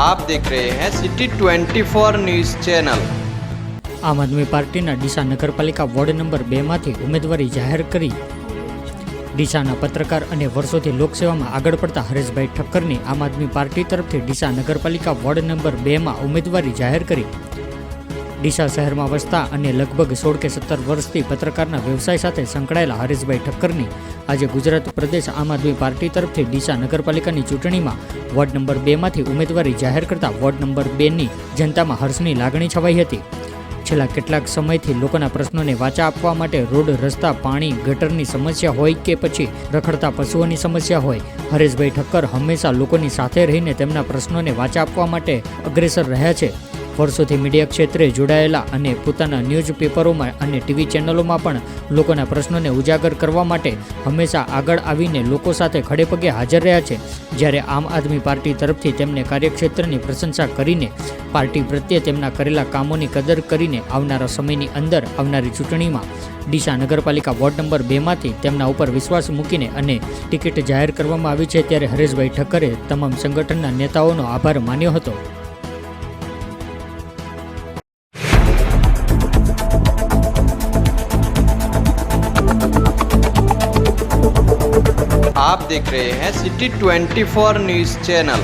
आप देख रहे हैं सिटी 24 न्यूज़ चैनल। આમ આદમી પાર્ટીના ડીસા નગરપાલિકા વોર્ડ નંબર 2 માંથી ઉમેદવારી જાહેર કરી ડીસાના પત્રકાર અને વર્ષોથી લોકસેવામાં આગળ પડતા હરેશભાઈ ઠક્કરની આમ આદમી પાર્ટી તરફથી ડીસા નગરપાલિકા વોર્ડ નંબર 2 માં ઉમેદવારી જાહેર કરી। ડીસા શહેરમાં વસતા અને લગભગ 16 કે 17 વર્ષથી પત્રકારના વ્યવસાય સાથે સંકળાયેલા હરેશભાઈ ઠક્કરની આજે ગુજરાત પ્રદેશ આમ આદમી પાર્ટી તરફથી ડીસા નગરપાલિકાની ચૂંટણીમાં વોર્ડ નંબર 2 માંથી ઉમેદવારી જાહેર કરતા વોર્ડ નંબર 2 ની જનતામાં હર્ષની લાગણી છવાઈ હતી। છેલ્લા કેટલાક સમયથી લોકોના પ્રશ્નોને વાચા આપવા માટે રોડ, રસ્તા, પાણી, ગટરની સમસ્યા હોય કે પછી રખડતા પશુઓની સમસ્યા હોય, હરેશભાઈ ઠક્કર હંમેશા લોકોની સાથે રહીને તેમના પ્રશ્નોને વાચા આપવા માટે અગ્રેસર રહ્યા છે। વર્ષોથી મીડિયા ક્ષેત્રે જોડાયેલા અને પોતાના ન્યૂઝપેપરોમાં અને ટીવી ચેનલોમાં પણ લોકોના પ્રશ્નોને ઉજાગર કરવા માટે હંમેશા આગળ આવીને લોકો સાથે ખડેપગે હાજર રહ્યા છે। જ્યારે આમ આદમી પાર્ટી તરફથી તેમને કાર્યક્ષેત્રની પ્રશંસા કરીને પાર્ટી પ્રત્યે તેમના કરેલા કામોની કદર કરીને આવનારા સમયની અંદર આવનારી ચૂંટણીમાં ડીસા નગરપાલિકા વોર્ડ નંબર 2 માંથી તેમના ઉપર વિશ્વાસ મૂકીને અને ટિકિટ જાહેર કરવામાં આવી છે। ત્યારે હરેશભાઈ ઠક્કરે તમામ સંગઠનના નેતાઓનો આભાર માન્યો હતો। आप देख रहे हैं सिटी 24 न्यूज़ चैनल।